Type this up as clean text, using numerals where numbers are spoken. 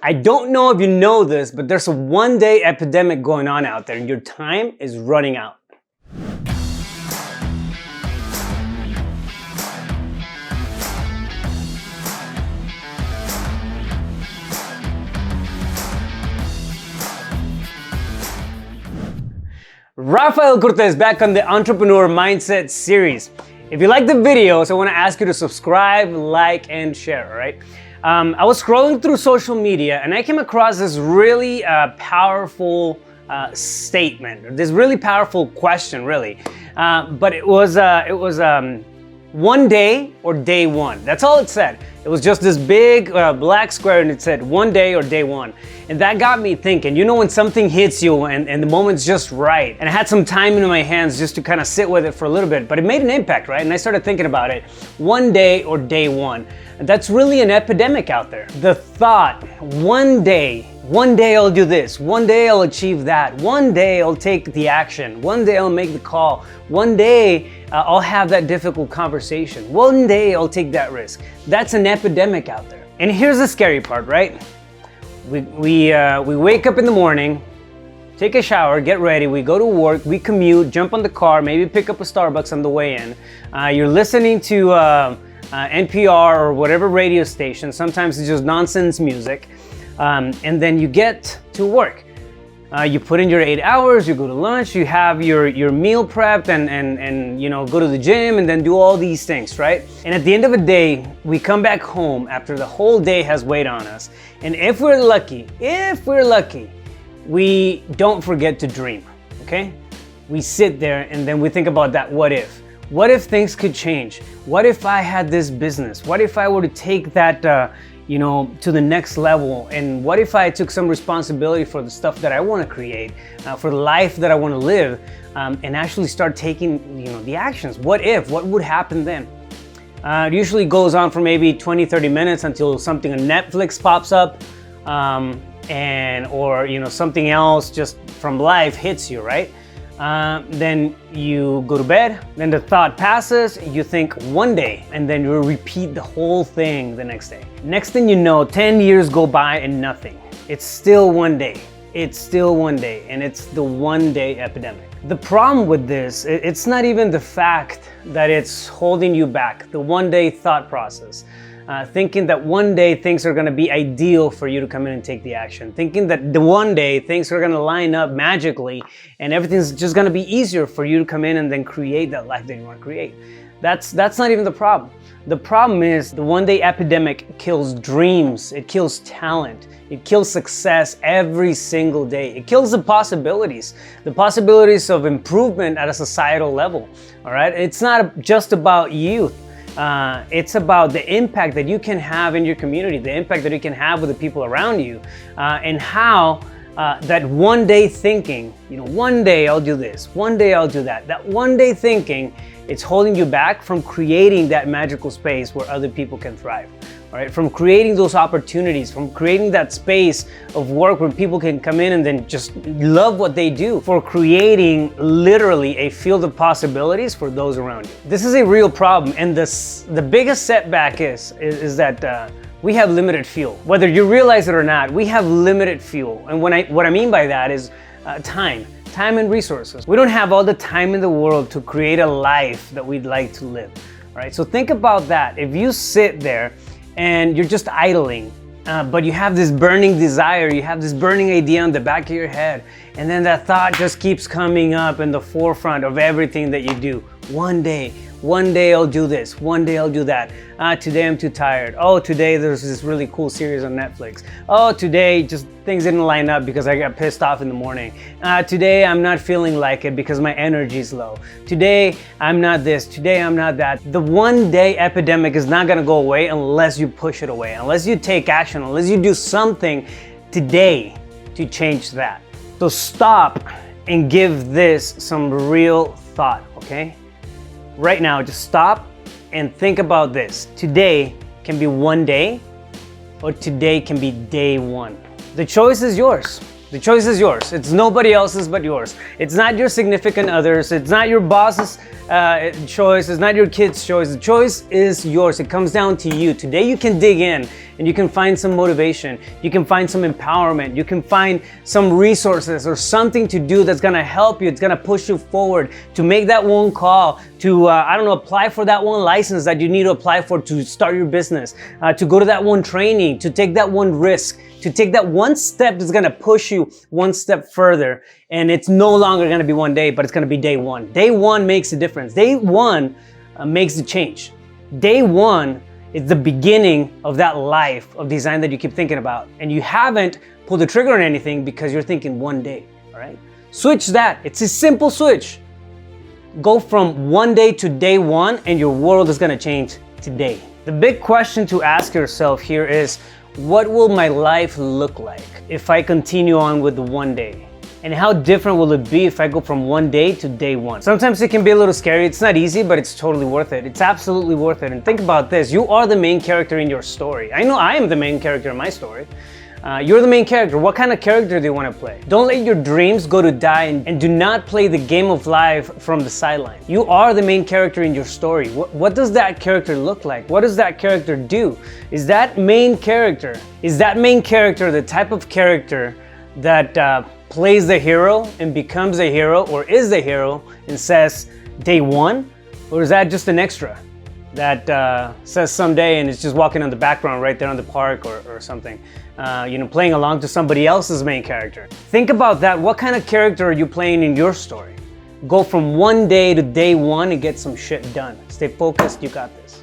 I don't know if you know this, but there's a one-day epidemic going on out there and your time is running out. Rafael Cortez back on the Entrepreneur Mindset series. If you like the videos, I want to ask you to subscribe, like, and share, all right? I was scrolling through social media and I came across this really powerful statement, this really powerful question, really. But it was one day or day one. That's all it said. It was just this big black square and it said one day or day one. And that got me thinking, you know, when something hits you and the moment's just right. And I had some time in my hands just to kind of sit with it for a little bit, but it made an impact, right? And I started thinking about it, one day or day one. And that's really an epidemic out there. The thought, one day I'll do this, one day I'll achieve that, one day I'll take the action, one day I'll make the call, one day I'll have that difficult conversation, one day I'll take that risk. That's an epidemic out there. And here's the scary part, right? We wake up in the morning, take a shower, get ready, we go to work, we commute, jump on the car, maybe pick up a Starbucks on the way in. You're listening to NPR or whatever radio station, sometimes it's just nonsense music. And then you get to work. You put in your 8 hours, you go to lunch, you have your meal prepped and you know, go to the gym and then do all these things, right? And at the end of the day, we come back home after the whole day has weighed on us. And if we're lucky, we don't forget to dream, okay? We sit there and then we think about that what if. What if things could change? What if I had this business? What if I were to take that you know, to the next level? And what if I took some responsibility for the stuff that I want to create, for the life that I want to live, and actually start taking, you know, the actions? What would happen then? It usually goes on for maybe 20-30 minutes until something on Netflix pops up, or you know, something else just from life hits you, right? Then you go to bed, then the thought passes, you think one day, and then you repeat the whole thing the next day. Next thing you know, 10 years go by and nothing. It's still one day. It's still one day, and it's the one day epidemic. The problem with this, it's not even the fact that it's holding you back, the one day thought process. Thinking that one day things are going to be ideal for you to come in and take the action. Thinking that the one day things are going to line up magically and everything's just going to be easier for you to come in and then create that life that you want to create. That's not even the problem. The problem is the one day epidemic kills dreams, it kills talent, it kills success every single day. It kills the possibilities of improvement at a societal level, all right? It's not just about youth. It's about the impact that you can have in your community, the impact that you can have with the people around you, and how that one day thinking, you know, one day I'll do this, one day I'll do that. That one day thinking, it's holding you back from creating that magical space where other people can thrive. All right, from creating those opportunities, from creating that space of work where people can come in and then just love what they do, for creating literally a field of possibilities for those around you. This is a real problem, and the biggest setback is that we have limited fuel. Whether you realize it or not, we have limited fuel. And what I mean by that is time and resources. We don't have all the time in the world to create a life that we'd like to live. All right, so think about that. If you sit there and you're just idling, but you have this burning desire, you have this burning idea on the back of your head, and then that thought just keeps coming up in the forefront of everything that you do. One day I'll do this, one day I'll do that. Today I'm too tired. Oh, today there's this really cool series on Netflix. Oh, today just things didn't line up because I got pissed off in the morning. Today I'm not feeling like it because my energy's low. Today I'm not this, today I'm not that. The one day epidemic is not gonna go away unless you push it away, unless you take action, unless you do something today to change that. So stop and give this some real thought, okay? Right now, just stop and think about this. Today can be one day, or today can be day one. The choice is yours. The choice is yours. It's nobody else's but yours. It's not your significant others. It's not your boss's choice. It's not your kid's choice. The choice is yours. It comes down to you. Today you can dig in and you can find some motivation, you can find some empowerment, you can find some resources or something to do that's gonna help you, it's gonna push you forward to make that one call, to, apply for that one license that you need to apply for to start your business, to go to that one training, to take that one risk, to take that one step that's gonna push you one step further. And it's no longer gonna be one day, but it's gonna be day one. Day one makes a difference. Day one makes the change. Day one is the beginning of that life of design that you keep thinking about. And you haven't pulled the trigger on anything because you're thinking one day, all right? Switch that. It's a simple switch. Go from one day to day one and your world is gonna change today. The big question to ask yourself here is, what will my life look like if I continue on with the one day? And how different will it be if I go from one day to day one? Sometimes it can be a little scary. It's not easy, but it's totally worth it. It's absolutely worth it. And think about this. You are the main character in your story. I know I am the main character in my story. You're the main character. What kind of character do you want to play? Don't let your dreams go to die and do not play the game of life from the sideline. You are the main character in your story. What does that character look like? What does that character do? Is that main character the type of character that plays the hero and becomes a hero, or is the hero and says day one? Or is that just an extra that says someday and is just walking on the background right there on the park or something, playing along to somebody else's main character? Think about that. What kind of character are you playing in your story? Go from one day to day one and get some shit done. Stay focused, you got this.